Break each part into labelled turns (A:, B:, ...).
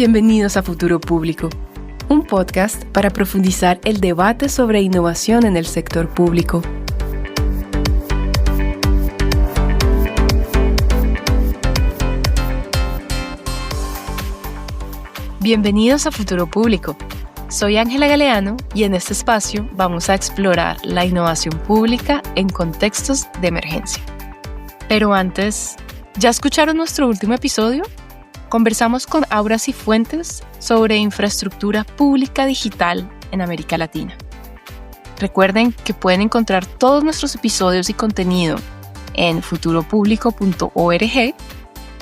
A: Bienvenidos a Futuro Público, un podcast para profundizar el debate sobre innovación en el sector público. Bienvenidos a Futuro Público. Soy Ángela Galeano y en este espacio vamos a explorar la innovación pública en contextos de emergencia. Pero antes, ¿ya escucharon nuestro último episodio? Conversamos con Aura Cifuentes sobre infraestructura pública digital en América Latina. Recuerden que pueden encontrar todos nuestros episodios y contenido en futuropublico.org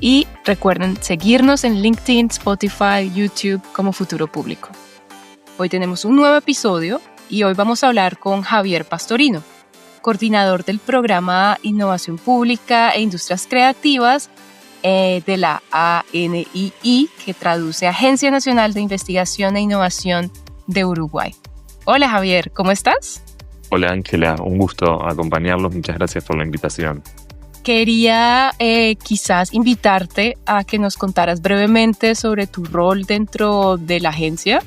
A: y recuerden seguirnos en LinkedIn, Spotify, YouTube como Futuro Público. Hoy tenemos un nuevo episodio y hoy vamos a hablar con Javier Pastorino, coordinador del programa Innovación Pública e Industrias Creativas de la ANII, que traduce Agencia Nacional de Investigación e Innovación de Uruguay. Hola Javier, ¿cómo estás?
B: Hola Ángela, un gusto acompañarlos, muchas gracias por la invitación.
A: Quería quizás invitarte a que nos contaras brevemente sobre tu rol dentro de la agencia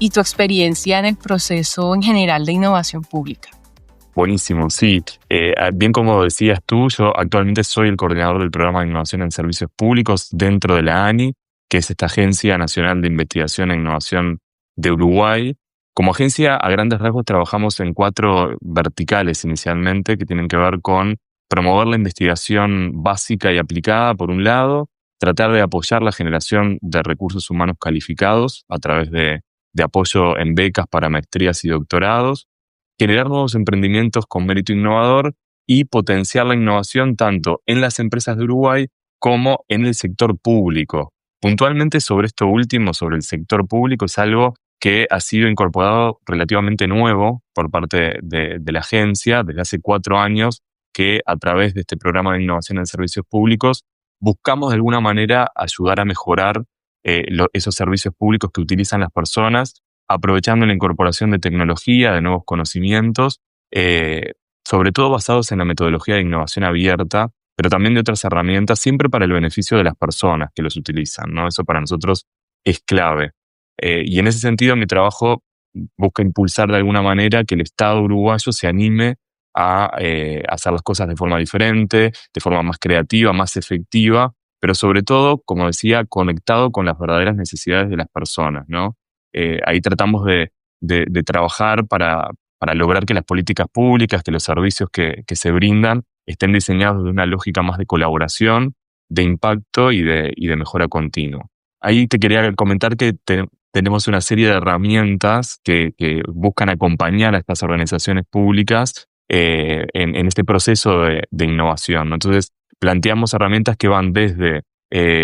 A: y tu experiencia en el proceso en general de innovación pública.
B: Buenísimo, sí. Bien como decías tú, yo actualmente soy el coordinador del programa de innovación en servicios públicos dentro de la ANI, que es esta Agencia Nacional de Investigación e Innovación de Uruguay. Como agencia, a grandes rasgos, trabajamos en 4 verticales inicialmente que tienen que ver con promover la investigación básica y aplicada, por un lado, tratar de apoyar la generación de recursos humanos calificados a través de apoyo en becas para maestrías y doctorados, generar nuevos emprendimientos con mérito innovador y potenciar la innovación tanto en las empresas de Uruguay como en el sector público. Puntualmente sobre esto último, sobre el sector público, es algo que ha sido incorporado relativamente nuevo por parte de la agencia desde hace 4 años, que a través de este programa de innovación en servicios públicos buscamos de alguna manera ayudar a mejorar esos servicios públicos que utilizan las personas, aprovechando la incorporación de tecnología, de nuevos conocimientos, sobre todo basados en la metodología de innovación abierta, pero también de otras herramientas, siempre para el beneficio de las personas que los utilizan, ¿no? Eso para nosotros es clave. Y en ese sentido, mi trabajo busca impulsar de alguna manera que el Estado uruguayo se anime a hacer las cosas de forma diferente, de forma más creativa, más efectiva, pero sobre todo, como decía, conectado con las verdaderas necesidades de las personas, ¿no? Ahí tratamos de trabajar para lograr que las políticas públicas, que los servicios que se brindan estén diseñados de una lógica más de colaboración, de impacto y de mejora continua. Ahí te quería comentar que tenemos una serie de herramientas que buscan acompañar a estas organizaciones públicas en este proceso de innovación, ¿no? Entonces, planteamos herramientas que van desde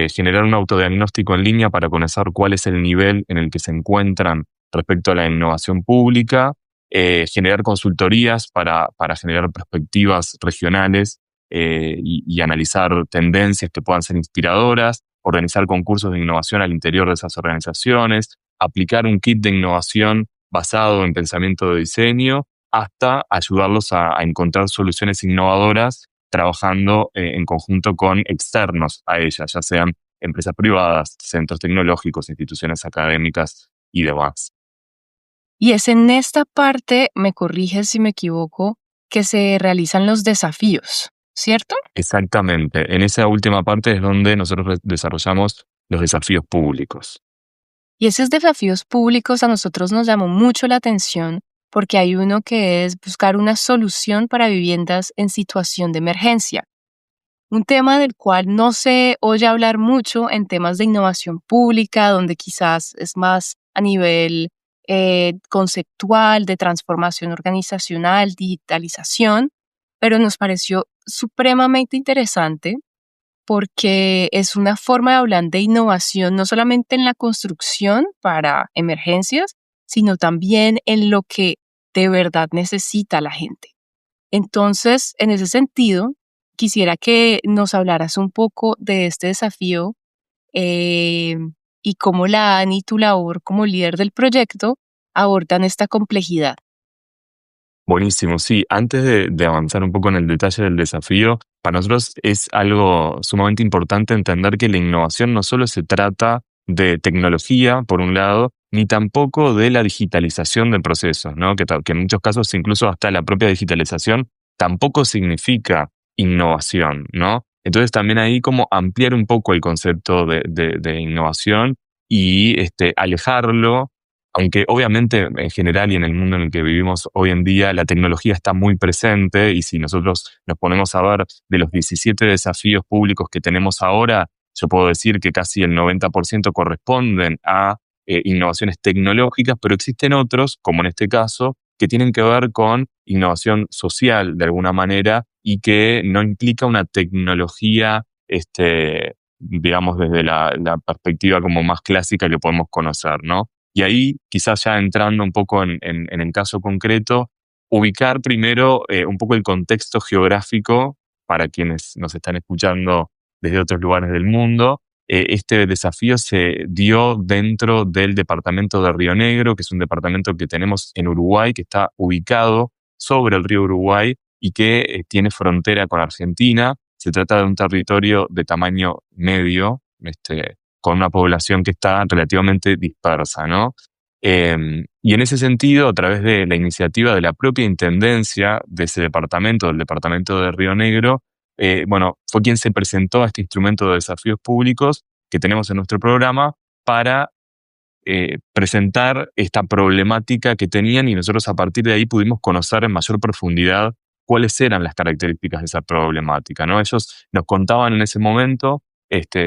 B: generar un autodiagnóstico en línea para conocer cuál es el nivel en el que se encuentran respecto a la innovación pública, generar consultorías para generar perspectivas regionales y analizar tendencias que puedan ser inspiradoras, organizar concursos de innovación al interior de esas organizaciones, aplicar un kit de innovación basado en pensamiento de diseño, hasta ayudarlos a encontrar soluciones innovadoras trabajando en conjunto con externos a ellas, ya sean empresas privadas, centros tecnológicos, instituciones académicas y demás.
A: Y es en esta parte, me corriges si me equivoco, que se realizan los desafíos, ¿cierto?
B: Exactamente. En esa última parte es donde nosotros desarrollamos los desafíos públicos.
A: Y esos desafíos públicos a nosotros nos llamó mucho la atención porque hay uno que es buscar una solución para viviendas en situación de emergencia. Un tema del cual no se oye hablar mucho en temas de innovación pública, donde quizás es más a nivel conceptual, de transformación organizacional, digitalización, pero nos pareció supremamente interesante porque es una forma de hablar de innovación no solamente en la construcción para emergencias, sino también en lo que de verdad necesita la gente. Entonces, en ese sentido, quisiera que nos hablaras un poco de este desafío y cómo la ANI y tu labor como líder del proyecto abordan esta complejidad.
B: Buenísimo, sí. Antes de avanzar un poco en el detalle del desafío, para nosotros es algo sumamente importante entender que la innovación no solo se trata de tecnología, por un lado, ni tampoco de la digitalización de procesos, ¿no? Que en muchos casos, incluso hasta la propia digitalización, tampoco significa innovación, ¿no? Entonces también ahí como ampliar un poco el concepto de innovación y alejarlo, aunque obviamente en general y en el mundo en el que vivimos hoy en día la tecnología está muy presente, y si nosotros nos ponemos a ver de los 17 desafíos públicos que tenemos ahora, yo puedo decir que casi el 90% corresponden a innovaciones tecnológicas, pero existen otros, como en este caso, que tienen que ver con innovación social de alguna manera y que no implica una tecnología, digamos, desde la perspectiva como más clásica que podemos conocer, ¿no? Y ahí, quizás ya entrando un poco en el caso concreto, ubicar primero un poco el contexto geográfico para quienes nos están escuchando desde otros lugares del mundo. Este desafío se dio dentro del departamento de Río Negro, que es un departamento que tenemos en Uruguay, que está ubicado sobre el río Uruguay y que tiene frontera con Argentina. Se trata de un territorio de tamaño medio, con una población que está relativamente dispersa, ¿no? Y en ese sentido, a través de la iniciativa de la propia intendencia de ese departamento, del departamento de Río Negro, fue quien se presentó a este instrumento de desafíos públicos que tenemos en nuestro programa para presentar esta problemática que tenían, y nosotros a partir de ahí pudimos conocer en mayor profundidad cuáles eran las características de esa problemática, ¿no? Ellos nos contaban en ese momento,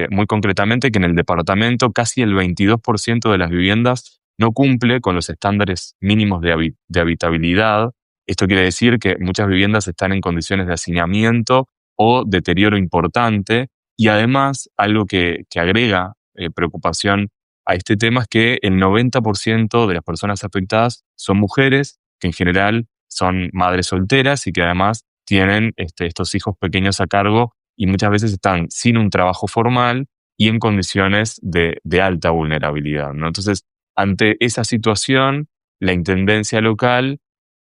B: muy concretamente, que en el departamento casi el 22% de las viviendas no cumple con los estándares mínimos de habitabilidad. Esto quiere decir que muchas viviendas están en condiciones de hacinamiento o deterioro importante, y además algo que agrega preocupación a este tema es que el 90% de las personas afectadas son mujeres, que en general son madres solteras y que además tienen estos hijos pequeños a cargo, y muchas veces están sin un trabajo formal y en condiciones de alta vulnerabilidad, ¿no? Entonces, ante esa situación, la intendencia local,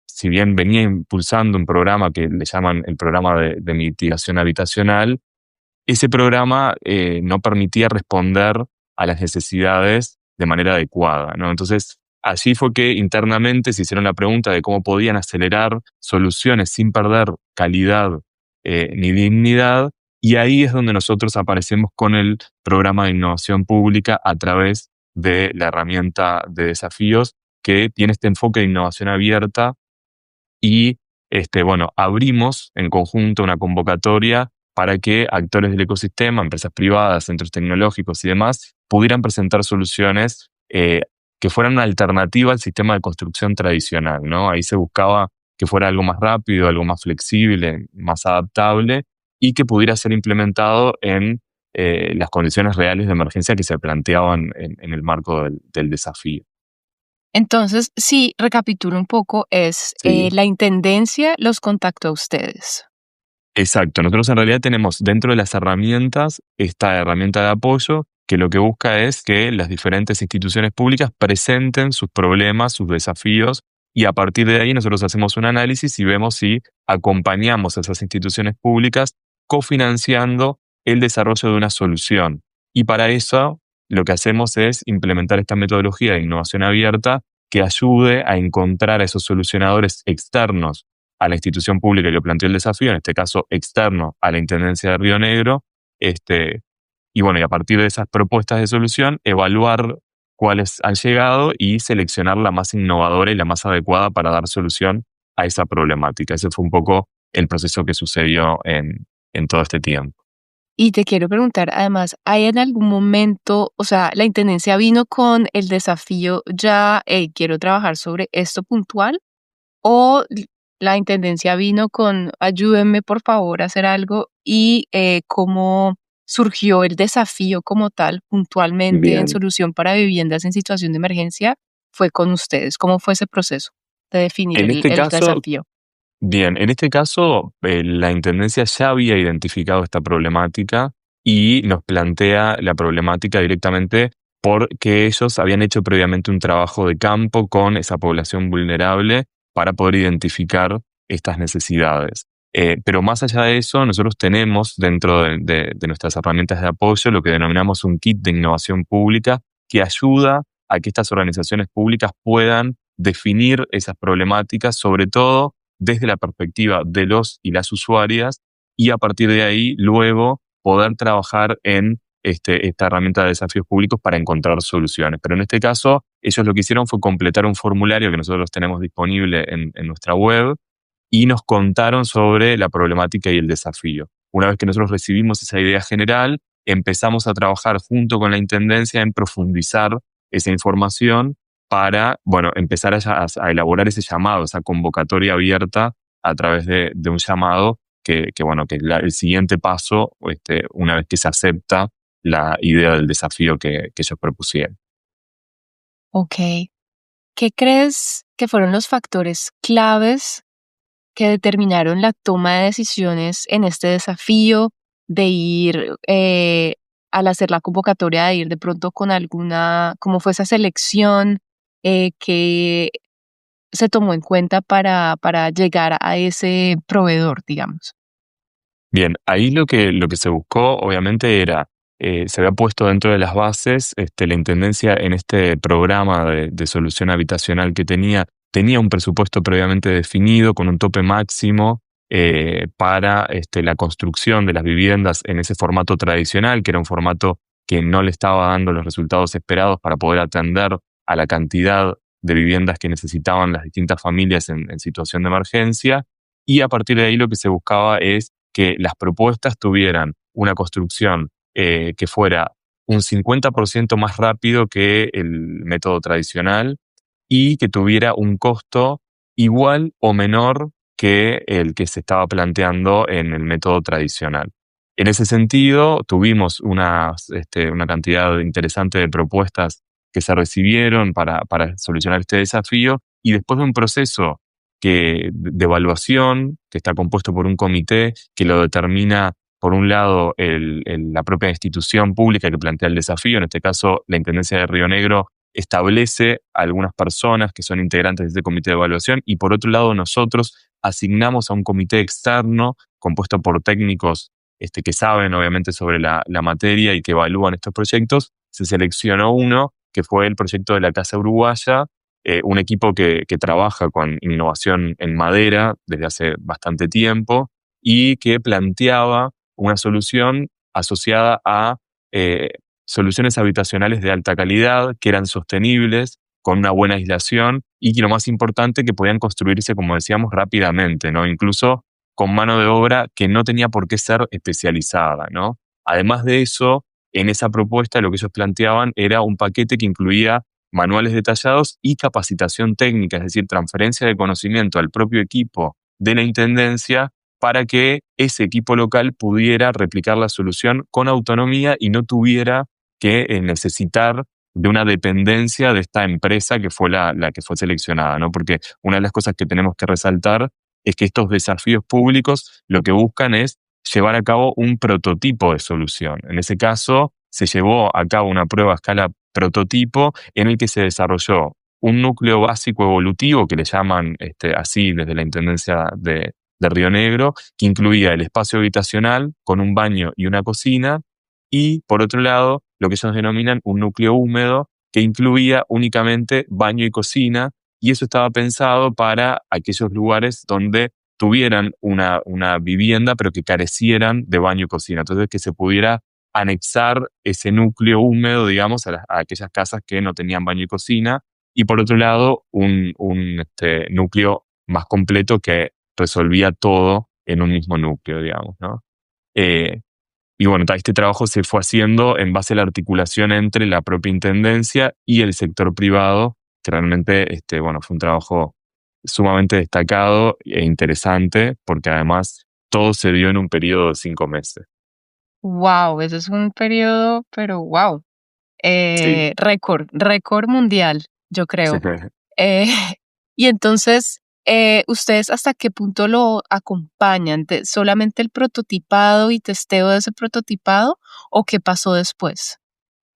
B: si bien venía impulsando un programa que le llaman el programa de mitigación habitacional, ese programa no permitía responder a las necesidades de manera adecuada, ¿no? Entonces, allí fue que internamente se hicieron la pregunta de cómo podían acelerar soluciones sin perder calidad ni dignidad, y ahí es donde nosotros aparecemos con el programa de innovación pública a través de la herramienta de desafíos, que tiene este enfoque de innovación abierta. Y abrimos en conjunto una convocatoria para que actores del ecosistema, empresas privadas, centros tecnológicos y demás, pudieran presentar soluciones que fueran una alternativa al sistema de construcción tradicional, ¿no? Ahí se buscaba que fuera algo más rápido, algo más flexible, más adaptable, y que pudiera ser implementado en las condiciones reales de emergencia que se planteaban en el marco del desafío.
A: Entonces, si recapitulo un poco,
B: Sí.
A: la intendencia los contactó a ustedes.
B: Exacto. Nosotros en realidad tenemos dentro de las herramientas esta herramienta de apoyo que lo que busca es que las diferentes instituciones públicas presenten sus problemas, sus desafíos, y a partir de ahí nosotros hacemos un análisis y vemos si acompañamos a esas instituciones públicas cofinanciando el desarrollo de una solución. Y para eso lo que hacemos es implementar esta metodología de innovación abierta que ayude a encontrar a esos solucionadores externos a la institución pública que planteó el desafío, en este caso externo a la Intendencia de Río Negro, y a partir de esas propuestas de solución, evaluar cuáles han llegado y seleccionar la más innovadora y la más adecuada para dar solución a esa problemática. Ese fue un poco el proceso que sucedió en todo este tiempo.
A: Y te quiero preguntar, además, ¿hay en algún momento, o sea, la intendencia vino con el desafío ya, quiero trabajar sobre esto puntual? ¿O la intendencia vino con, ayúdenme por favor a hacer algo? ¿Y cómo surgió el desafío como tal, puntualmente en
B: Bien.
A: solución para viviendas en situación de emergencia? ¿Fue con ustedes? ¿Cómo fue ese proceso de definir
B: En este
A: el
B: caso,
A: desafío?
B: la Intendencia ya había identificado esta problemática y nos plantea la problemática directamente porque ellos habían hecho previamente un trabajo de campo con esa población vulnerable para poder identificar estas necesidades. Pero más allá de eso, nosotros tenemos dentro de nuestras herramientas de apoyo lo que denominamos un kit de innovación pública que ayuda a que estas organizaciones públicas puedan definir esas problemáticas, sobre todo desde la perspectiva de los y las usuarias, y a partir de ahí luego poder trabajar en esta herramienta de desafíos públicos para encontrar soluciones. Pero en este caso, ellos lo que hicieron fue completar un formulario que nosotros tenemos disponible en nuestra web y nos contaron sobre la problemática y el desafío. Una vez que nosotros recibimos esa idea general, empezamos a trabajar junto con la Intendencia en profundizar esa información para, bueno, empezar a elaborar ese llamado, esa convocatoria abierta a través de un llamado que el siguiente paso, una vez que se acepta la idea del desafío que ellos propusieron.
A: Ok. ¿Qué crees que fueron los factores claves que determinaron la toma de decisiones en este desafío de ir, al hacer la convocatoria, de ir de pronto con alguna, cómo fue esa selección, que se tomó en cuenta para llegar a ese proveedor, digamos?
B: Bien, ahí lo que se buscó obviamente era, se había puesto dentro de las bases, la Intendencia en este programa de solución habitacional que tenía un presupuesto previamente definido con un tope máximo para la construcción de las viviendas en ese formato tradicional, que era un formato que no le estaba dando los resultados esperados para poder atender a la cantidad de viviendas que necesitaban las distintas familias en situación de emergencia. Y a partir de ahí lo que se buscaba es que las propuestas tuvieran una construcción que fuera un 50% más rápido que el método tradicional y que tuviera un costo igual o menor que el que se estaba planteando en el método tradicional. En ese sentido, tuvimos una cantidad interesante de propuestas que se recibieron para solucionar este desafío, y después de un proceso de evaluación, que está compuesto por un comité que lo determina, por un lado, la propia institución pública que plantea el desafío, en este caso la Intendencia de Río Negro establece a algunas personas que son integrantes de este comité de evaluación, y por otro lado nosotros asignamos a un comité externo compuesto por técnicos que saben obviamente sobre la materia y que evalúan estos proyectos. Se seleccionó uno que fue el proyecto de la Casa Uruguaya, un equipo que trabaja con innovación en madera desde hace bastante tiempo y que planteaba una solución asociada a soluciones habitacionales de alta calidad, que eran sostenibles, con una buena aislación y que lo más importante, que podían construirse, como decíamos, rápidamente, ¿no? Incluso con mano de obra que no tenía por qué ser especializada, ¿no? Además de eso, en esa propuesta lo que ellos planteaban era un paquete que incluía manuales detallados y capacitación técnica, es decir, transferencia de conocimiento al propio equipo de la Intendencia para que ese equipo local pudiera replicar la solución con autonomía y no tuviera que necesitar de una dependencia de esta empresa que fue la que fue seleccionada, ¿no? Porque una de las cosas que tenemos que resaltar es que estos desafíos públicos lo que buscan es llevar a cabo un prototipo de solución. En ese caso, se llevó a cabo una prueba a escala prototipo en el que se desarrolló un núcleo básico evolutivo, que le llaman así desde la Intendencia de Río Negro, que incluía el espacio habitacional con un baño y una cocina, y por otro lado, lo que ellos denominan un núcleo húmedo, que incluía únicamente baño y cocina, y eso estaba pensado para aquellos lugares donde tuvieran una vivienda, pero que carecieran de baño y cocina. Entonces, que se pudiera anexar ese núcleo húmedo, digamos, a aquellas casas que no tenían baño y cocina, y por otro lado, un núcleo más completo que resolvía todo en un mismo núcleo, digamos, ¿no? Y bueno, este trabajo se fue haciendo en base a la articulación entre la propia Intendencia y el sector privado, que realmente fue un trabajo sumamente destacado e interesante, porque además todo se dio en un periodo de 5 meses.
A: Wow, ese es un periodo, pero wow,
B: Sí.
A: récord mundial, yo creo. Eh, y entonces, ¿ustedes hasta qué punto lo acompañan? ¿Solamente el prototipado y testeo de ese prototipado o qué pasó después?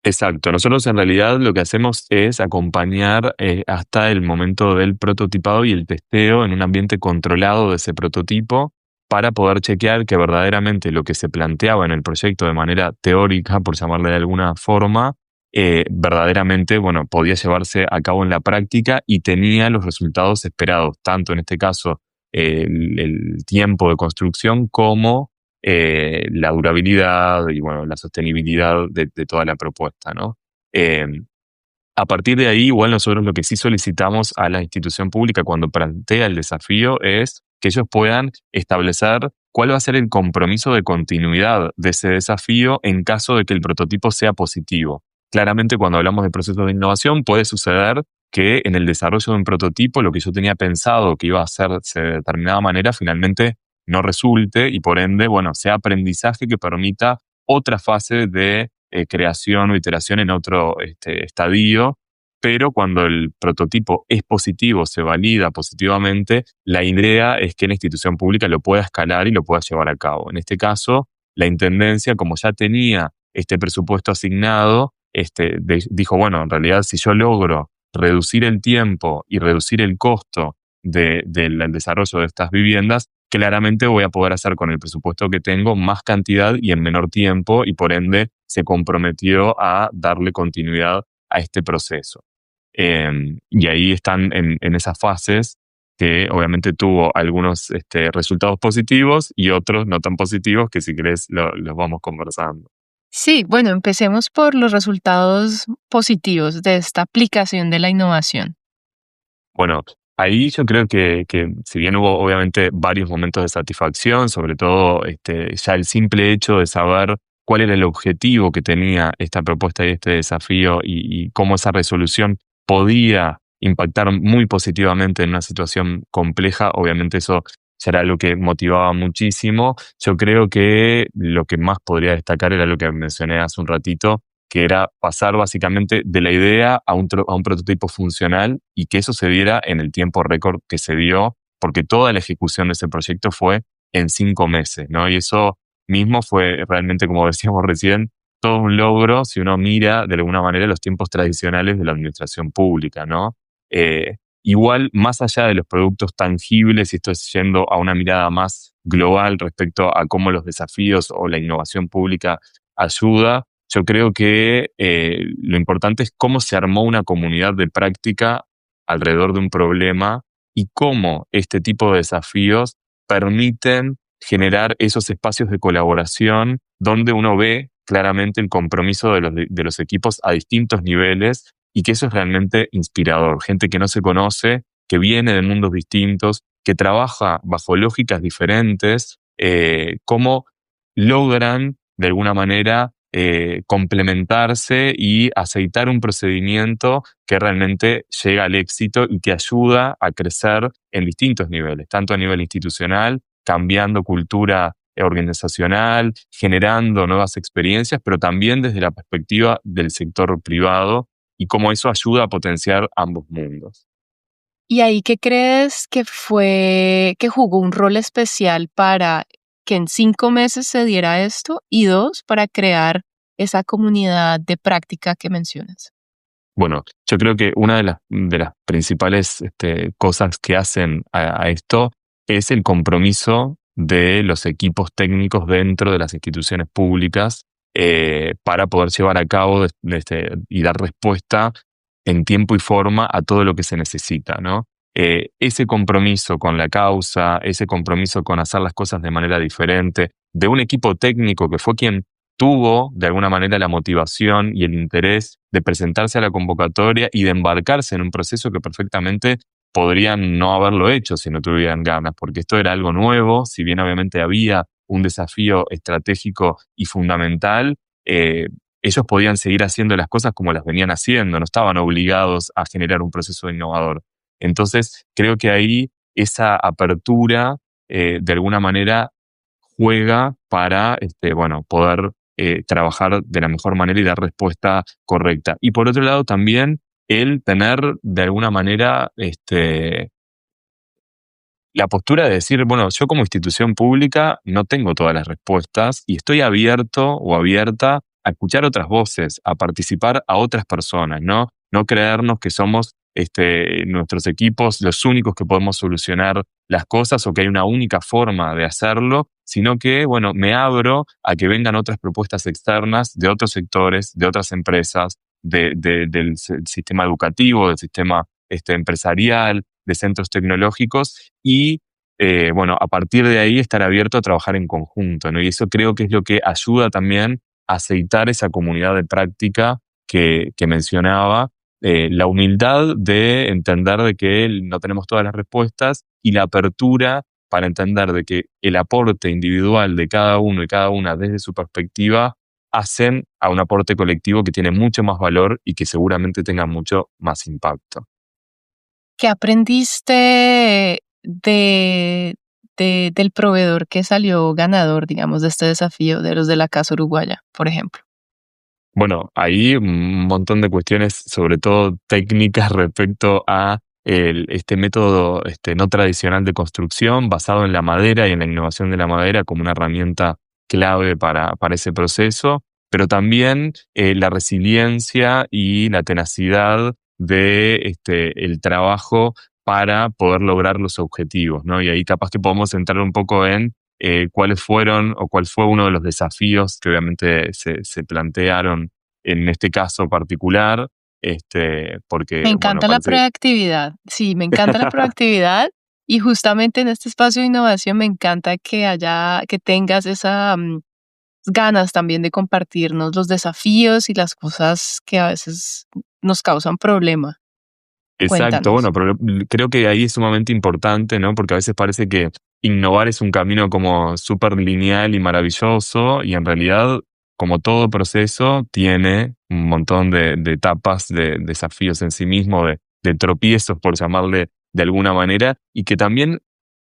B: Exacto. Nosotros en realidad lo que hacemos es acompañar hasta el momento del prototipado y el testeo en un ambiente controlado de ese prototipo para poder chequear que verdaderamente lo que se planteaba en el proyecto de manera teórica, por llamarle de alguna forma, verdaderamente, bueno, podía llevarse a cabo en la práctica y tenía los resultados esperados, tanto en este caso el tiempo de construcción como la durabilidad y, bueno, la sostenibilidad de toda la propuesta, ¿no? Eh, a partir de ahí, igual nosotros lo que sí solicitamos a la institución pública cuando plantea el desafío es que ellos puedan establecer cuál va a ser el compromiso de continuidad de ese desafío en caso de que el prototipo sea positivo. Claramente, cuando hablamos de procesos de innovación, puede suceder que en el desarrollo de un prototipo lo que yo tenía pensado que iba a hacerse de determinada manera finalmente no resulte y por ende, bueno, sea aprendizaje que permita otra fase de creación o iteración en otro estadio, pero cuando el prototipo es positivo, se valida positivamente, la idea es que la institución pública lo pueda escalar y lo pueda llevar a cabo. En este caso, la Intendencia, como ya tenía este presupuesto asignado, dijo, bueno, en realidad si yo logro reducir el tiempo y reducir el costo del desarrollo de estas viviendas, claramente voy a poder hacer con el presupuesto que tengo más cantidad y en menor tiempo y por ende se comprometió a darle continuidad a este proceso. Y ahí están en esas fases que obviamente tuvo algunos resultados positivos y otros no tan positivos que si querés los vamos conversando.
A: Sí, bueno, empecemos por los resultados positivos de esta aplicación de la innovación.
B: Bueno, ahí yo creo que si bien hubo obviamente varios momentos de satisfacción, sobre todo ya el simple hecho de saber cuál era el objetivo que tenía esta propuesta y este desafío y cómo esa resolución podía impactar muy positivamente en una situación compleja, obviamente eso ya era lo que motivaba muchísimo. Yo creo que lo que más podría destacar era lo que mencioné hace un ratito, que era pasar básicamente de la idea a un prototipo funcional y que eso se diera en el tiempo récord que se dio, porque toda la ejecución de ese proyecto fue en 5 meses, ¿no? Y eso mismo fue realmente, como decíamos recién, todo un logro si uno mira de alguna manera los tiempos tradicionales de la administración pública, ¿no? Igual, más allá de los productos tangibles, y esto es yendo a una mirada más global respecto a cómo los desafíos o la innovación pública ayuda, yo creo que lo importante es cómo se armó una comunidad de práctica alrededor de un problema y cómo este tipo de desafíos permiten generar esos espacios de colaboración donde uno ve claramente el compromiso de los equipos a distintos niveles y que eso es realmente inspirador. Gente que no se conoce, que viene de mundos distintos, que trabaja bajo lógicas diferentes, cómo logran de alguna manera complementarse y aceitar un procedimiento que realmente llega al éxito y que ayuda a crecer en distintos niveles, tanto a nivel institucional, cambiando cultura organizacional, generando nuevas experiencias, pero también desde la perspectiva del sector privado y cómo eso ayuda a potenciar ambos mundos.
A: ¿Y ahí qué crees que jugó un rol especial para que en 5 meses se diera esto y 2, para crear esa comunidad de práctica que mencionas?
B: Bueno, yo creo que una de las principales cosas que hacen a esto es el compromiso de los equipos técnicos dentro de las instituciones públicas para poder llevar a cabo y dar respuesta en tiempo y forma a todo lo que se necesita, ¿no? Ese compromiso con la causa, ese compromiso con hacer las cosas de manera diferente, de un equipo técnico que fue quien tuvo de alguna manera la motivación y el interés de presentarse a la convocatoria y de embarcarse en un proceso que perfectamente podrían no haberlo hecho si no tuvieran ganas, porque esto era algo nuevo, si bien obviamente había un desafío estratégico y fundamental, ellos podían seguir haciendo las cosas como las venían haciendo, no estaban obligados a generar un proceso innovador. Entonces, creo que ahí esa apertura, de alguna manera, juega para poder trabajar de la mejor manera y dar respuesta correcta. Y por otro lado, también el tener de alguna manera la postura de decir, bueno, yo como institución pública no tengo todas las respuestas y estoy abierto o abierta a escuchar otras voces, a participar a otras personas, ¿no? No creernos que somos nuestros equipos los únicos que podemos solucionar las cosas o que hay una única forma de hacerlo, sino que, bueno, me abro a que vengan otras propuestas externas de otros sectores, de otras empresas, del sistema educativo, del sistema empresarial, de centros tecnológicos y, bueno, a partir de ahí estar abierto a trabajar en conjunto, ¿no? Y eso creo que es lo que ayuda también a aceitar esa comunidad de práctica que mencionaba, la humildad de entender de que no tenemos todas las respuestas y la apertura para entender de que el aporte individual de cada uno y cada una desde su perspectiva hacen a un aporte colectivo que tiene mucho más valor y que seguramente tenga mucho más impacto.
A: ¿Qué aprendiste del proveedor que salió ganador, digamos, de este desafío de los de la Casa Uruguaya, por ejemplo?
B: Bueno, ahí un montón de cuestiones, sobre todo técnicas respecto a este método no tradicional de construcción basado en la madera y en la innovación de la madera como una herramienta clave para ese proceso, pero también la resiliencia y la tenacidad de el trabajo para poder lograr los objetivos, ¿no? Y ahí capaz que podemos entrar un poco en cuáles fueron o cuál fue uno de los desafíos que obviamente se plantearon en este caso particular,
A: Me
B: porque, bueno,
A: encanta la
B: parece...
A: proactividad. Sí, me encanta la proactividad y justamente en este espacio de innovación me encanta que tengas esa ganas también de compartirnos los desafíos y las cosas que a veces nos causan problema.
B: Exacto,
A: Cuéntanos.
B: bueno, pero creo que ahí es sumamente importante, ¿no? Porque a veces parece que innovar es un camino como súper lineal y maravilloso, y en realidad, como todo proceso, tiene un montón de etapas, de desafíos en sí mismo, de tropiezos, por llamarle de alguna manera, y que también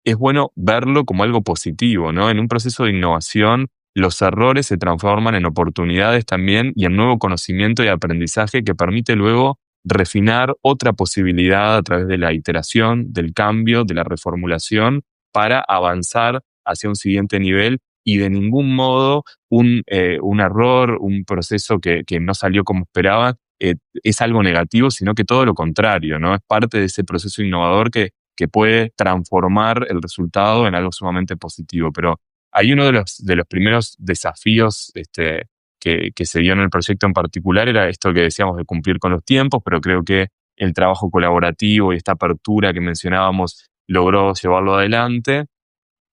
B: es bueno verlo como algo positivo, ¿no? En un proceso de innovación, los errores se transforman en oportunidades también y en nuevo conocimiento y aprendizaje que permite luego refinar otra posibilidad a través de la iteración, del cambio, de la reformulación, para avanzar hacia un siguiente nivel y de ningún modo un error, un proceso que no salió como esperaba, es algo negativo, sino que todo lo contrario, ¿no? Es parte de ese proceso innovador que puede transformar el resultado en algo sumamente positivo. Pero hay uno de los primeros desafíos que se vio en el proyecto en particular era esto que decíamos de cumplir con los tiempos, pero creo que el trabajo colaborativo y esta apertura que mencionábamos logró llevarlo adelante.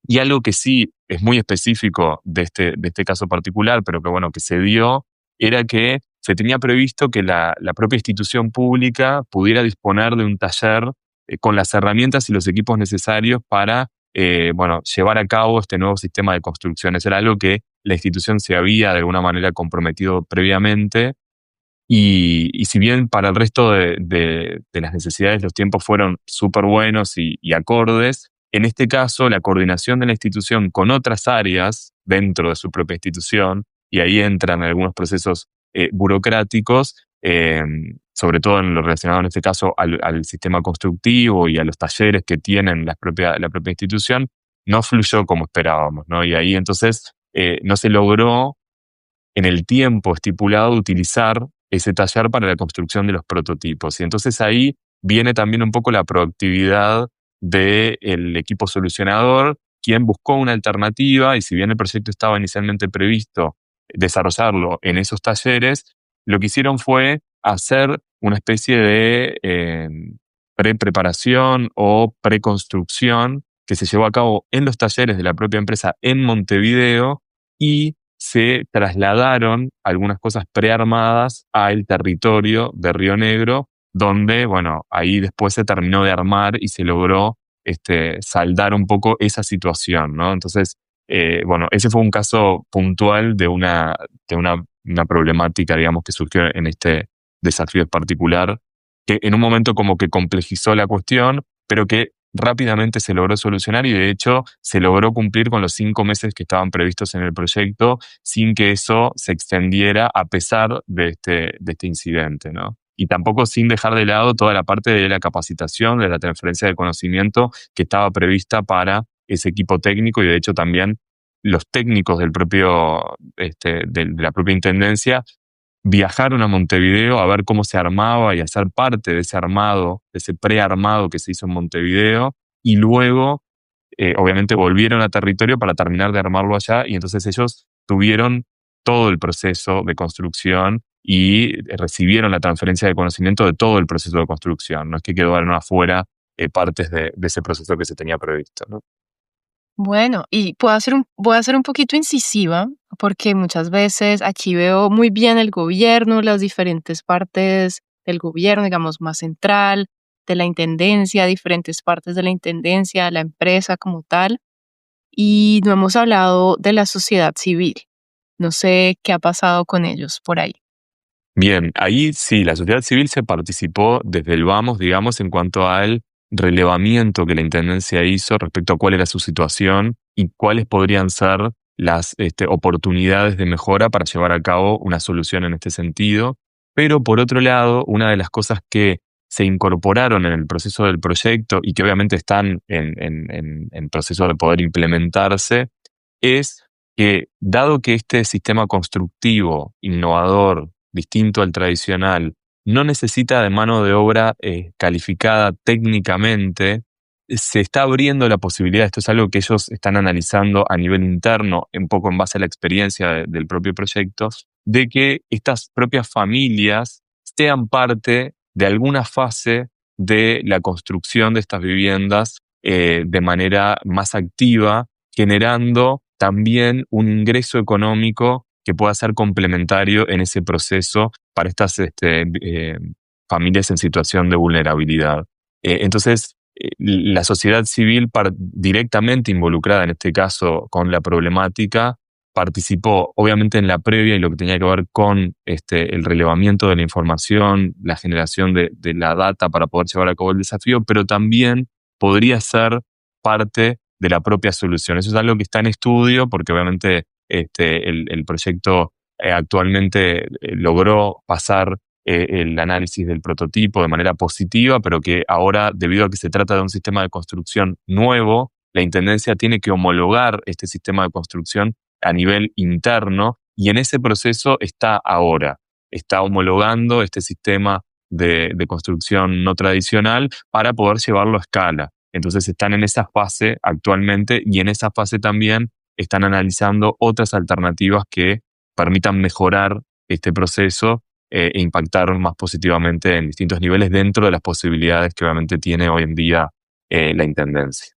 B: Y algo que sí es muy específico de este caso particular, pero que bueno, que se dio, era que se tenía previsto que la propia institución pública pudiera disponer de un taller con las herramientas y los equipos necesarios para bueno, llevar a cabo este nuevo sistema de construcciones. Era algo que la institución se había de alguna manera comprometido previamente y si bien para el resto de las necesidades los tiempos fueron súper buenos y acordes, en este caso la coordinación de la institución con otras áreas dentro de su propia institución, y ahí entran algunos procesos burocráticos, sobre todo en lo relacionado en este caso al sistema constructivo y a los talleres que tienen la propia institución, no fluyó como esperábamos, ¿no? Y ahí entonces no se logró en el tiempo estipulado utilizar ese taller para la construcción de los prototipos. Y entonces ahí viene también un poco la proactividad del equipo solucionador, quien buscó una alternativa, y si bien el proyecto estaba inicialmente previsto desarrollarlo en esos talleres, lo que hicieron fue hacer una especie de pre-preparación o preconstrucción que se llevó a cabo en los talleres de la propia empresa en Montevideo, y se trasladaron algunas cosas prearmadas al territorio de Río Negro, donde, bueno, ahí después se terminó de armar y se logró saldar un poco esa situación, ¿no? Entonces, bueno, ese fue un caso puntual de una problemática, digamos, que surgió en este desafío en particular, que en un momento como que complejizó la cuestión, pero que rápidamente se logró solucionar y de hecho se logró cumplir con los 5 meses que estaban previstos en el proyecto sin que eso se extendiera a pesar de este incidente, ¿no? Y tampoco sin dejar de lado toda la parte de la capacitación, de la transferencia de conocimiento que estaba prevista para ese equipo técnico, y de hecho también los técnicos del propio, de la propia intendencia viajaron a Montevideo a ver cómo se armaba y a ser parte de ese armado, de ese prearmado que se hizo en Montevideo, y luego, obviamente, volvieron a territorio para terminar de armarlo allá, y entonces ellos tuvieron todo el proceso de construcción y recibieron la transferencia de conocimiento de todo el proceso de construcción. No es que quedaron afuera partes de ese proceso que se tenía previsto, ¿no?
A: Bueno, y voy a ser un poquito incisiva, porque muchas veces aquí veo muy bien el gobierno, las diferentes partes del gobierno, digamos, más central, de la intendencia, diferentes partes de la intendencia, la empresa como tal, y no hemos hablado de la sociedad civil. No sé qué ha pasado con ellos por ahí.
B: Bien, ahí sí, la sociedad civil se participó desde el vamos, digamos, en cuanto al relevamiento que la Intendencia hizo respecto a cuál era su situación y cuáles podrían ser las oportunidades de mejora para llevar a cabo una solución en este sentido. Pero por otro lado, una de las cosas que se incorporaron en el proceso del proyecto y que obviamente están en proceso de poder implementarse es que, dado que este sistema constructivo, innovador, distinto al tradicional, no necesita de mano de obra calificada técnicamente, se está abriendo la posibilidad, esto es algo que ellos están analizando a nivel interno, un poco en base a la experiencia del propio proyecto, de que estas propias familias sean parte de alguna fase de la construcción de estas viviendas de manera más activa, generando también un ingreso económico que pueda ser complementario en ese proceso para estas familias en situación de vulnerabilidad. Entonces, la sociedad civil directamente involucrada en este caso con la problemática participó obviamente en la previa y lo que tenía que ver con el relevamiento de la información, la generación de la data para poder llevar a cabo el desafío, pero también podría ser parte de la propia solución. Eso es algo que está en estudio porque obviamente el proyecto actualmente logró pasar el análisis del prototipo de manera positiva, pero que ahora, debido a que se trata de un sistema de construcción nuevo, la Intendencia tiene que homologar este sistema de construcción a nivel interno y en ese proceso está ahora. Está homologando este sistema de construcción no tradicional para poder llevarlo a escala. Entonces están en esa fase actualmente y en esa fase también están analizando otras alternativas que permitan mejorar este proceso e impactar más positivamente en distintos niveles dentro de las posibilidades que obviamente tiene hoy en día la Intendencia.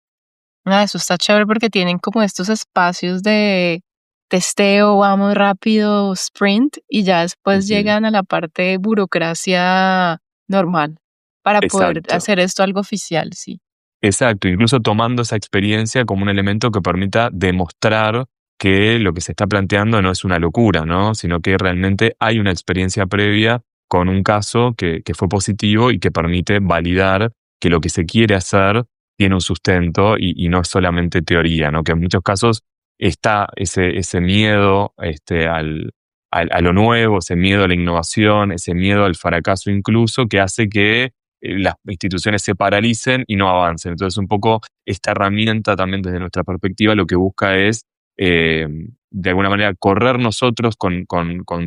A: Ah, eso está chévere porque tienen como estos espacios de testeo, vamos rápido, sprint, y ya después
B: Ujú.
A: llegan a la parte de burocracia normal para poder
B: Exacto.
A: hacer esto algo oficial, sí.
B: Exacto, incluso tomando esa experiencia como un elemento que permita demostrar que lo que se está planteando no es una locura, ¿no? Sino que realmente hay una experiencia previa con un caso que fue positivo y que permite validar que lo que se quiere hacer tiene un sustento y no es solamente teoría, ¿no? Que en muchos casos está ese miedo a lo nuevo, ese miedo a la innovación, ese miedo al fracaso incluso, que hace que las instituciones se paralicen y no avancen. Entonces, un poco esta herramienta también desde nuestra perspectiva lo que busca es, de alguna manera, correr nosotros con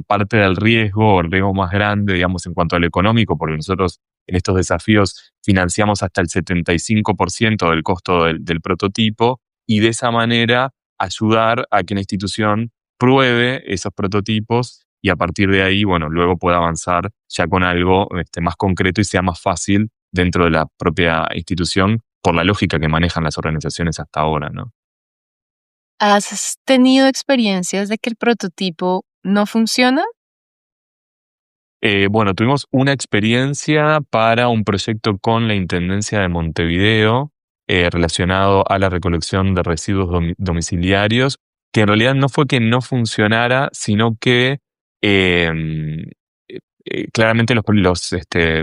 B: parte del riesgo, o el riesgo más grande, digamos, en cuanto a lo económico, porque nosotros en estos desafíos financiamos hasta el 75% del costo del prototipo y de esa manera ayudar a que una institución pruebe esos prototipos y a partir de ahí, bueno, luego pueda avanzar ya con algo más concreto y sea más fácil dentro de la propia institución por la lógica que manejan las organizaciones hasta ahora, ¿no?
A: ¿Has tenido experiencias de que el prototipo no funciona?
B: Bueno, tuvimos una experiencia para un proyecto con la Intendencia de Montevideo relacionado a la recolección de residuos domiciliarios, que en realidad no fue que no funcionara, sino que eh, claramente los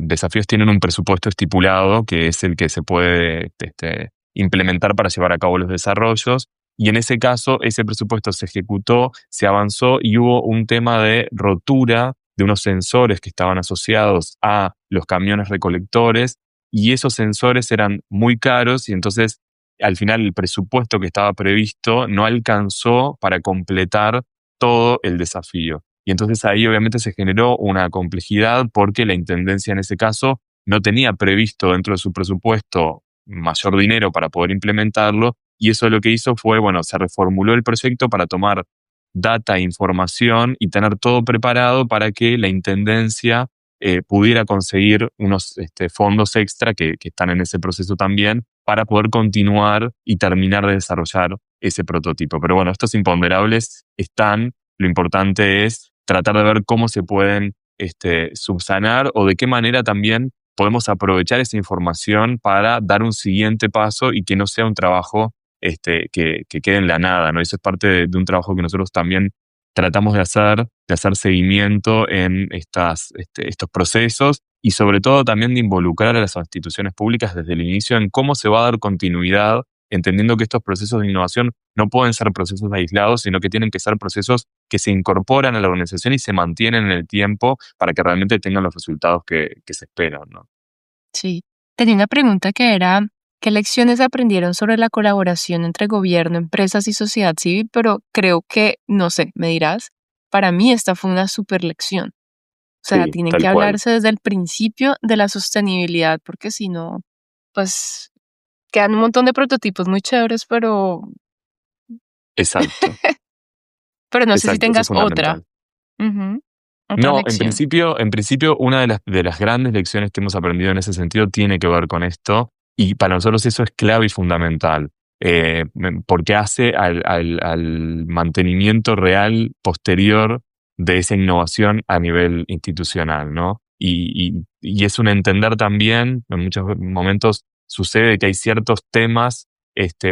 B: desafíos tienen un presupuesto estipulado, que es el que se puede implementar para llevar a cabo los desarrollos. Y en ese caso, ese presupuesto se ejecutó, se avanzó y hubo un tema de rotura de unos sensores que estaban asociados a los camiones recolectores y esos sensores eran muy caros y entonces al final el presupuesto que estaba previsto no alcanzó para completar todo el desafío. Y entonces ahí obviamente se generó una complejidad porque la intendencia en ese caso no tenía previsto dentro de su presupuesto mayor dinero para poder implementarlo, y eso lo que hizo fue, bueno, se reformuló el proyecto para tomar data e información y tener todo preparado para que la intendencia pudiera conseguir unos fondos extra que están en ese proceso también para poder continuar y terminar de desarrollar ese prototipo. Pero bueno, estos imponderables están, lo importante es tratar de ver cómo se pueden subsanar o de qué manera también podemos aprovechar esa información para dar un siguiente paso y que no sea un trabajo que quede en la nada, ¿no? Eso es parte de un trabajo que nosotros también tratamos de hacer seguimiento en estos procesos y sobre todo también de involucrar a las instituciones públicas desde el inicio en cómo se va a dar continuidad, entendiendo que estos procesos de innovación no pueden ser procesos aislados, sino que tienen que ser procesos que se incorporan a la organización y se mantienen en el tiempo para que realmente tengan los resultados que se esperan, ¿no?
A: Sí. Tenía una pregunta que era, ¿qué lecciones aprendieron sobre la colaboración entre gobierno, empresas y sociedad civil? Pero creo que, no sé, me dirás, para mí esta fue una super lección. O sea,
B: Sí,
A: tienen
B: tal
A: que
B: cual.
A: hablarse desde el principio de la sostenibilidad, porque si no, pues quedan un montón de prototipos muy chéveres,
B: Exacto,
A: pero no sé si
B: exacto, eso es
A: tengas otra.
B: fundamental.
A: Ujú, otra
B: No,
A: lección.
B: en principio, una de las grandes lecciones que hemos aprendido en ese sentido tiene que ver con esto, y para nosotros eso es clave y fundamental, porque hace al mantenimiento real posterior de esa innovación a nivel institucional, ¿no? Y es un entender también, en muchos momentos sucede que hay ciertos temas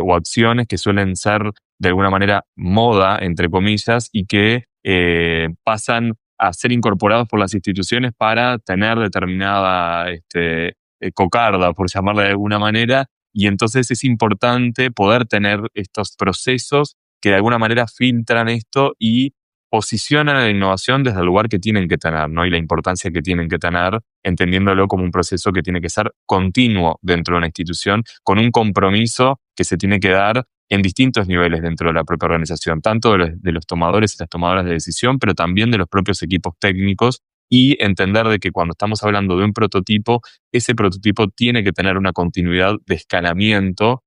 B: o acciones que suelen ser de alguna manera moda, entre comillas, y que pasan a ser incorporados por las instituciones para tener determinada cocarda, por llamarla de alguna manera, y entonces es importante poder tener estos procesos que de alguna manera filtran esto y posicionan a la innovación desde el lugar que tienen que tener, ¿no? Y la importancia que tienen que tener, entendiéndolo como un proceso que tiene que ser continuo dentro de una institución, con un compromiso que se tiene que dar en distintos niveles dentro de la propia organización, tanto de los tomadores y las tomadoras de decisión, pero también de los propios equipos técnicos, y entender de que cuando estamos hablando de un prototipo, ese prototipo tiene que tener una continuidad de escalamiento.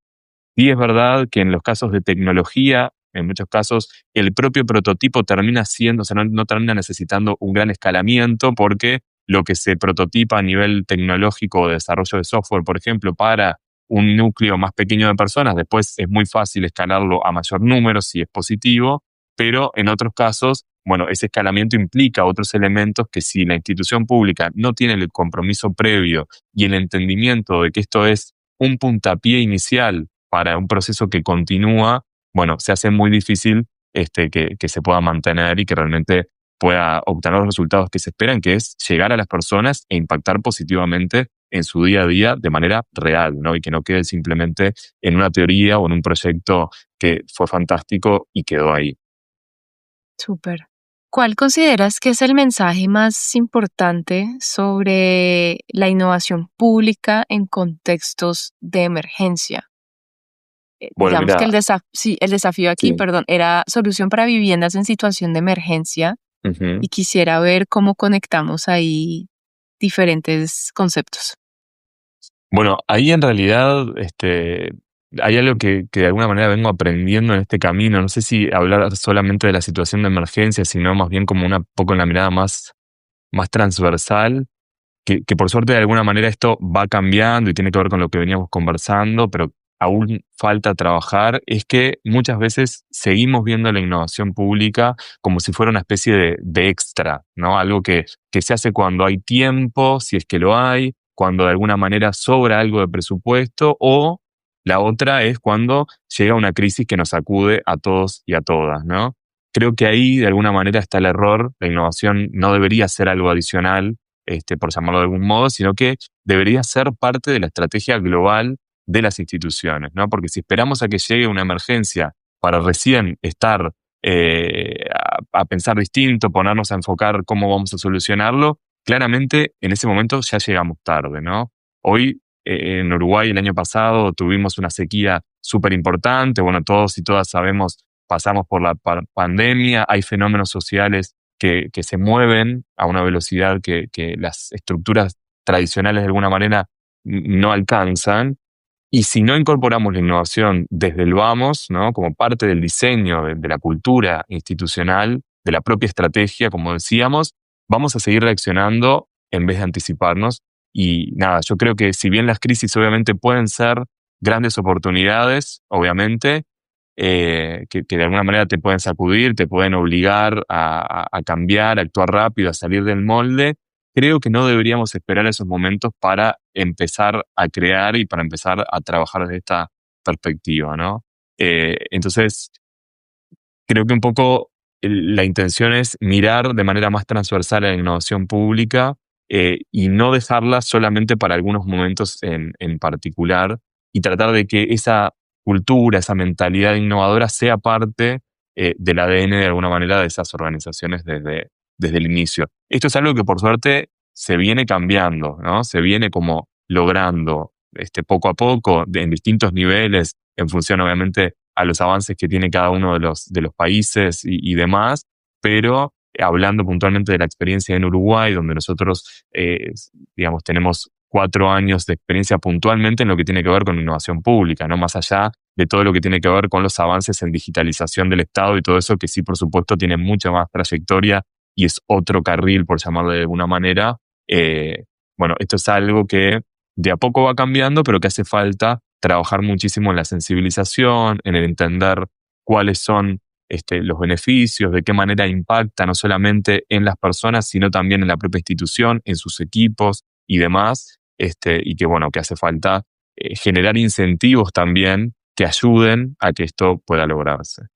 B: Y es verdad que en los casos de tecnología, en muchos casos, el propio prototipo termina siendo, o sea, no termina necesitando un gran escalamiento porque lo que se prototipa a nivel tecnológico o de desarrollo de software, por ejemplo, para un núcleo más pequeño de personas, después es muy fácil escalarlo a mayor número si es positivo, pero en otros casos, bueno, ese escalamiento implica otros elementos que si la institución pública no tiene el compromiso previo y el entendimiento de que esto es un puntapié inicial para un proceso que continúa, bueno, se hace muy difícil que se pueda mantener y que realmente pueda obtener los resultados que se esperan, que es llegar a las personas e impactar positivamente en su día a día de manera real, ¿no? Y que no quede simplemente en una teoría o en un proyecto que fue fantástico y quedó ahí.
A: Súper. ¿Cuál consideras que es el mensaje más importante sobre la innovación pública en contextos de emergencia?
B: Bueno,
A: Digamos que
B: mira,
A: sí, el desafío aquí,
B: sí.
A: perdón, era solución para viviendas en situación de emergencia
B: Ujú.
A: y quisiera ver cómo conectamos ahí diferentes conceptos.
B: Bueno, ahí en realidad hay algo que de alguna manera vengo aprendiendo en este camino. No sé si hablar solamente de la situación de emergencia, sino más bien como una poco en la mirada más transversal, que por suerte de alguna manera esto va cambiando y tiene que ver con lo que veníamos conversando, pero aún falta trabajar, es que muchas veces seguimos viendo la innovación pública como si fuera una especie de extra, ¿no? Algo que se hace cuando hay tiempo, si es que lo hay, cuando de alguna manera sobra algo de presupuesto, o la otra es cuando llega una crisis que nos sacude a todos y a todas, ¿no? Creo que ahí de alguna manera está el error. La innovación no debería ser algo adicional, por llamarlo de algún modo, sino que debería ser parte de la estrategia global de las instituciones, ¿no? Porque si esperamos a que llegue una emergencia para recién estar a pensar distinto, ponernos a enfocar cómo vamos a solucionarlo, claramente en ese momento ya llegamos tarde, ¿no? Hoy en Uruguay el año pasado tuvimos una sequía súper importante, bueno, todos y todas sabemos, pasamos por la pandemia, hay fenómenos sociales que se mueven a una velocidad que las estructuras tradicionales de alguna manera no alcanzan. Y si no incorporamos la innovación desde el vamos, ¿no? Como parte del diseño, de la cultura institucional, de la propia estrategia, como decíamos, vamos a seguir reaccionando en vez de anticiparnos. Y nada, yo creo que si bien las crisis obviamente pueden ser grandes oportunidades, obviamente, que de alguna manera te pueden sacudir, te pueden obligar a cambiar, a actuar rápido, a salir del molde, creo que no deberíamos esperar esos momentos para empezar a crear y para empezar a trabajar desde esta perspectiva, ¿no? Entonces, creo que un poco la intención es mirar de manera más transversal a la innovación pública, y no dejarla solamente para algunos momentos en particular, y tratar de que esa cultura, esa mentalidad innovadora sea parte del ADN de alguna manera de esas organizaciones desde el inicio. Esto es algo que por suerte se viene cambiando, ¿no? Se viene como logrando poco a poco, en distintos niveles, en función obviamente a los avances que tiene cada uno de los países y demás, pero hablando puntualmente de la experiencia en Uruguay, donde nosotros, digamos, tenemos 4 años de experiencia puntualmente en lo que tiene que ver con innovación pública, ¿no? Más allá de todo lo que tiene que ver con los avances en digitalización del Estado y todo eso, que sí, por supuesto, tiene mucha más trayectoria y es otro carril, por llamarlo de alguna manera. Bueno, esto es algo que de a poco va cambiando, pero que hace falta trabajar muchísimo en la sensibilización, en el entender cuáles son los beneficios, de qué manera impacta no solamente en las personas, sino también en la propia institución, en sus equipos y demás, y que bueno, que hace falta generar incentivos también que ayuden a que esto pueda lograrse.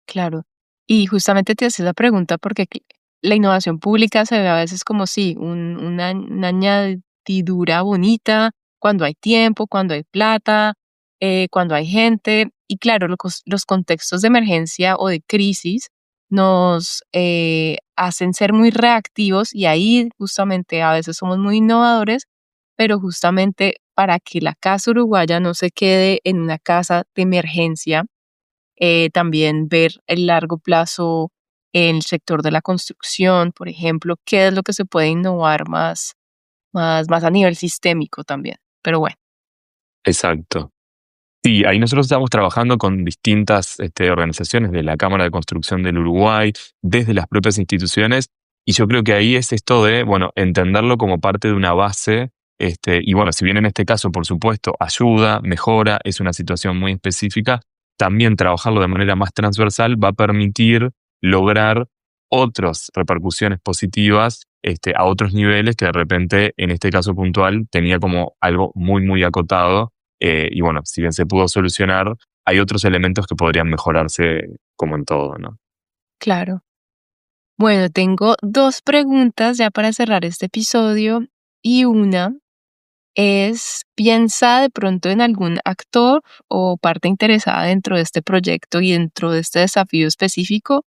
A: Claro. Y justamente te hacía la pregunta porque la innovación pública se ve a veces como sí, una añadidura bonita cuando hay tiempo, cuando hay plata, cuando hay gente. Y claro, los contextos de emergencia o de crisis nos hacen ser muy reactivos y ahí justamente a veces somos muy innovadores, pero justamente para que la casa uruguaya no se quede en una casa de emergencia, también ver el largo plazo en el sector de la construcción, por ejemplo, qué es lo que se puede innovar más a nivel sistémico también. Pero bueno,
B: Exacto. Sí, ahí nosotros estamos trabajando con distintas organizaciones de la Cámara de Construcción del Uruguay, desde las propias instituciones, y yo creo que ahí es esto de, bueno, entenderlo como parte de una base, y bueno, si bien en este caso, por supuesto, ayuda, mejora, es una situación muy específica, también trabajarlo de manera más transversal va a permitir lograr otras repercusiones positivas, a otros niveles que de repente, en este caso puntual, tenía como algo muy, muy acotado. Y bueno, si bien se pudo solucionar, hay otros elementos que podrían mejorarse como en todo, ¿no?
A: claro. Bueno, tengo dos preguntas ya para cerrar este episodio y una es, piensa de pronto en algún actor o parte interesada dentro de este proyecto y dentro de este desafío específico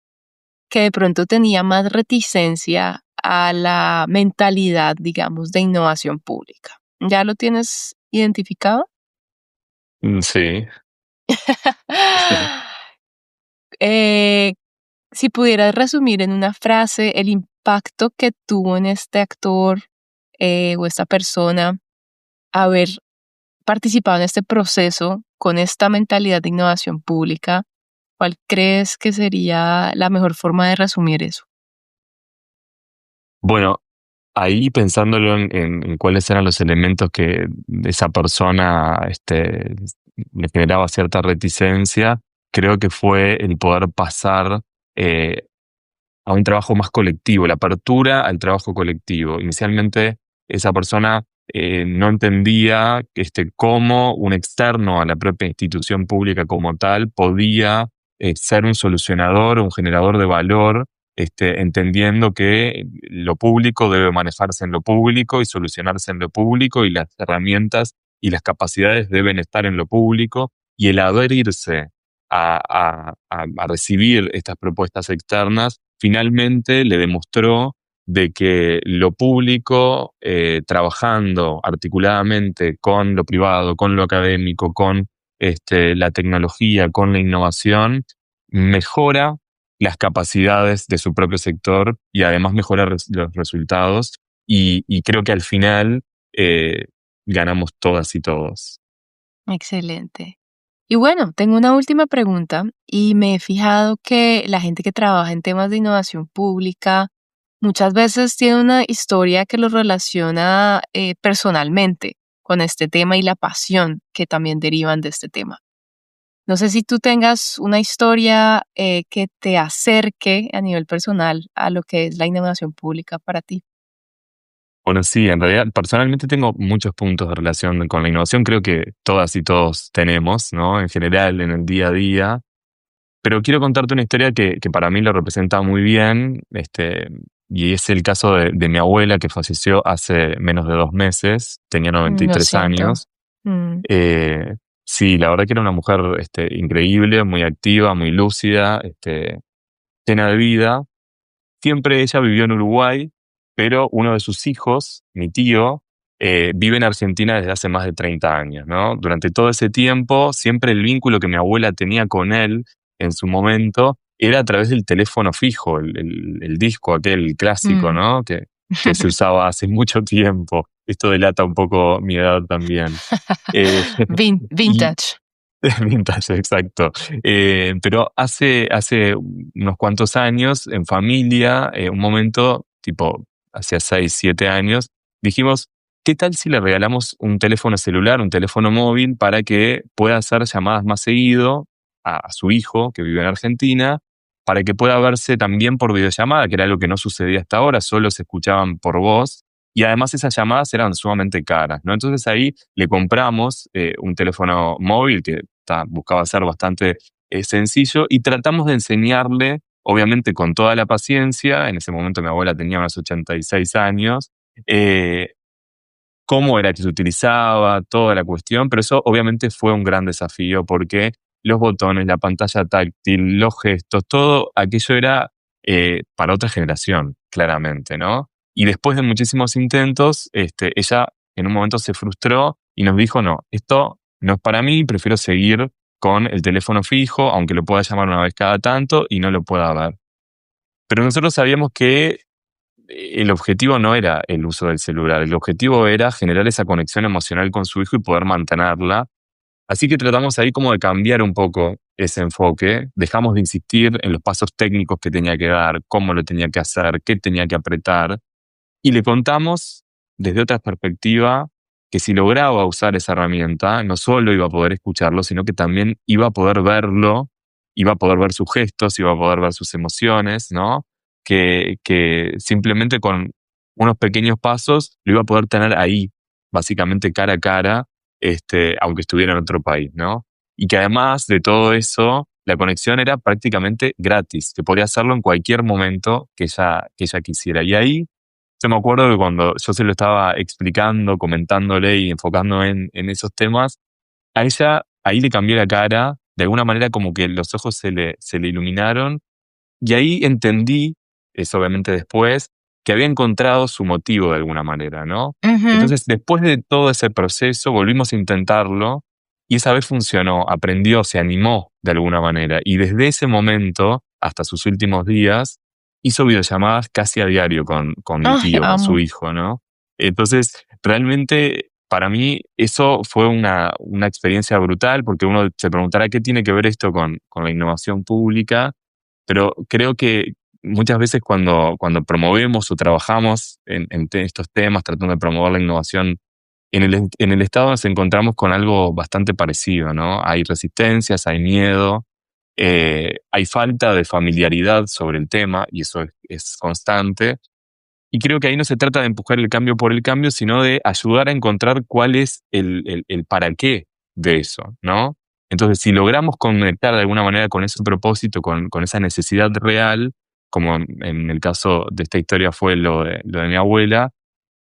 A: que de pronto tenía más reticencia a la mentalidad, digamos, de innovación pública. ¿Ya lo tienes identificado?
B: Sí.
A: Eh, si pudieras resumir en una frase el impacto que tuvo en este actor o esta persona haber participado en este proceso con esta mentalidad de innovación pública, ¿cuál crees que sería la mejor forma de resumir eso?
B: Bueno, ahí pensándolo en cuáles eran los elementos que esa persona le generaba cierta reticencia, creo que fue el poder pasar eh, a un trabajo más colectivo, la apertura al trabajo colectivo. Inicialmente esa persona no entendía cómo un externo a la propia institución pública como tal podía ser un solucionador, un generador de valor, entendiendo que lo público debe manejarse en lo público y solucionarse en lo público, y las herramientas y las capacidades deben estar en lo público, y el abrirse a recibir estas propuestas externas finalmente le demostró de que lo público, trabajando articuladamente con lo privado, con lo académico, con la tecnología, con la innovación, mejora las capacidades de su propio sector y además mejora los resultados. Y creo que al final ganamos todas y todos.
A: Excelente. Y bueno, tengo una última pregunta y me he fijado que la gente que trabaja en temas de innovación pública muchas veces tiene una historia que los relaciona personalmente con este tema y la pasión que también derivan de este tema. No sé si tú tengas una historia que te acerque a nivel personal a lo que es la innovación pública para ti.
B: Bueno, sí, en realidad personalmente tengo muchos puntos de relación con la innovación, creo que todas y todos tenemos, ¿no? En general, en el día a día. Pero quiero contarte una historia que para mí lo representa muy bien, y es el caso de mi abuela que falleció hace menos de 2 meses, tenía noventa y
A: Lo
B: tres
A: siento.
B: años.
A: Mm,
B: Sí, la verdad que era una mujer increíble, muy activa, muy lúcida, llena de vida. Siempre ella vivió en Uruguay, pero uno de sus hijos, mi tío, vive en Argentina desde hace más de 30 años, ¿no? Durante todo ese tiempo, siempre el vínculo que mi abuela tenía con él en su momento era a través del teléfono fijo, el disco aquel clásico,
A: mm.
B: ¿no? Que se usaba hace mucho tiempo. Esto delata un poco mi edad también. Eh, y,
A: Vintage.
B: Vintage, exacto. Pero hace unos cuantos años, en familia, un momento, tipo, hacia 6 7 años, dijimos, ¿qué tal si le regalamos un teléfono celular, un teléfono móvil, para que pueda hacer llamadas más seguido a su hijo, que vive en Argentina, para que pueda verse también por videollamada, que era algo que no sucedía hasta ahora, solo se escuchaban por voz, y además esas llamadas eran sumamente caras, ¿no? Entonces ahí le compramos un teléfono móvil que buscaba ser bastante sencillo y tratamos de enseñarle, obviamente con toda la paciencia, en ese momento mi abuela tenía unos 86 años, eh, cómo era que se utilizaba, toda la cuestión, pero eso obviamente fue un gran desafío porque los botones, la pantalla táctil, los gestos, todo aquello era para otra generación, claramente, ¿no? Y después de muchísimos intentos, ella en un momento se frustró y nos dijo, no, esto no es para mí, prefiero seguir con el teléfono fijo, aunque lo pueda llamar una vez cada tanto y no lo pueda ver. Pero nosotros sabíamos que el objetivo no era el uso del celular, el objetivo era generar esa conexión emocional con su hijo y poder mantenerla. Así que tratamos ahí como de cambiar un poco ese enfoque, dejamos de insistir en los pasos técnicos que tenía que dar, cómo lo tenía que hacer, qué tenía que apretar, y le contamos desde otra perspectiva que si lograba usar esa herramienta, no solo iba a poder escucharlo, sino que también iba a poder verlo, iba a poder ver sus gestos, iba a poder ver sus emociones, ¿no? Que simplemente con unos pequeños pasos lo iba a poder tener ahí, básicamente cara a cara, aunque estuviera en otro país, ¿no? Y que además de todo eso, la conexión era prácticamente gratis, que podía hacerlo en cualquier momento que ella quisiera. Y ahí yo me acuerdo que cuando yo se lo estaba explicando, comentándole y enfocando en esos temas, a ella ahí le cambió la cara, de alguna manera como que los ojos se le iluminaron, y ahí entendí, eso obviamente después, que había encontrado su motivo de alguna manera, ¿no?
A: Ujú.
B: Entonces, después de todo ese proceso, volvimos a intentarlo, y esa vez funcionó, aprendió, se animó de alguna manera, y desde ese momento, hasta sus últimos días, hizo videollamadas casi a diario con mi
A: Ay,
B: tío, con su
A: amo.
B: hijo, ¿no? Entonces, realmente, para mí, eso fue una experiencia brutal, porque uno se preguntará qué tiene que ver esto con la innovación pública, pero creo que muchas veces cuando promovemos o trabajamos en estos temas, tratando de promover la innovación en el Estado, nos encontramos con algo bastante parecido, ¿no? Hay resistencias, hay miedo, hay falta de familiaridad sobre el tema, y eso es constante. Y creo que ahí no se trata de empujar el cambio por el cambio, sino de ayudar a encontrar cuál es el para qué de eso, ¿no? Entonces, si logramos conectar de alguna manera con ese propósito, con esa necesidad real, como en el caso de esta historia fue lo de mi abuela,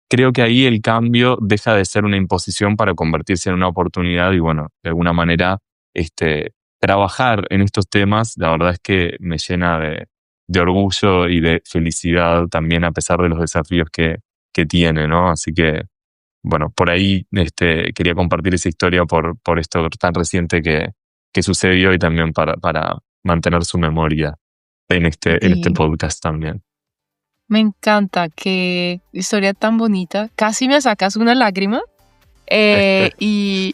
B: creo que ahí el cambio deja de ser una imposición para convertirse en una oportunidad y bueno, de alguna manera, trabajar en estos temas, la verdad es que me llena de orgullo y de felicidad también a pesar de los desafíos que tiene, ¿no? Así que, bueno, por ahí quería compartir esa historia por esto tan reciente que sucedió y también para mantener su memoria. en este
A: Sí.
B: podcast también.
A: Me encanta, qué historia tan bonita. Casi me sacas una lágrima. Y,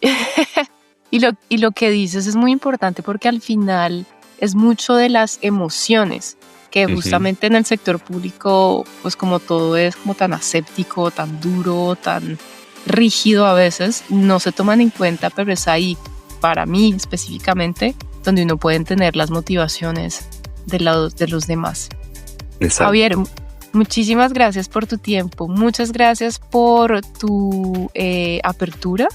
A: y lo que dices es muy importante porque al final es mucho de las emociones, que
B: Ujú.
A: justamente en el sector público, pues como todo es como tan aséptico, tan duro, tan rígido a veces, no se toman en cuenta, pero es ahí, para mí específicamente, donde uno puede entender las motivaciones de los demás.
B: Exacto.
A: Javier, muchísimas gracias por tu tiempo, muchas gracias por tu apertura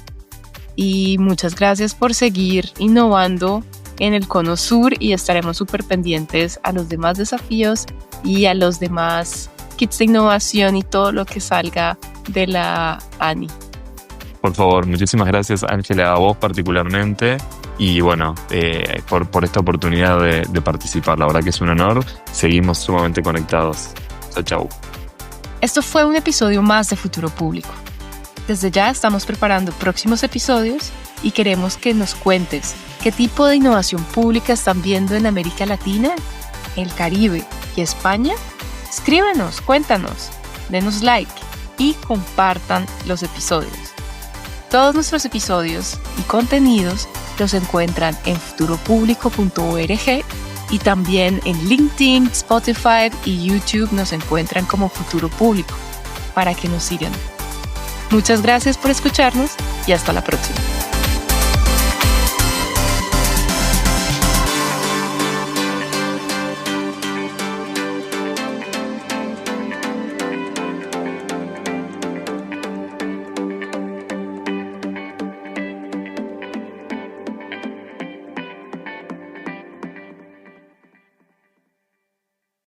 A: y muchas gracias por seguir innovando en el Cono Sur, y estaremos súper pendientes a los demás desafíos y a los demás kits de innovación y todo lo que salga de la ANI.
B: Por favor, muchísimas gracias, Ángela, a vos particularmente. Y bueno, por esta oportunidad de participar. La verdad que es un honor. Seguimos sumamente conectados. Chau, chau.
A: Esto fue un episodio más de Futuro Público. Desde ya estamos preparando próximos episodios y queremos que nos cuentes qué tipo de innovación pública están viendo en América Latina, el Caribe y España. Escríbenos, cuéntanos, denos like y compartan los episodios. Todos nuestros episodios y contenidos los encuentran en futuropublico.org y también en LinkedIn, Spotify y YouTube nos encuentran como Futuro Público para que nos sigan. Muchas gracias por escucharnos y hasta la próxima.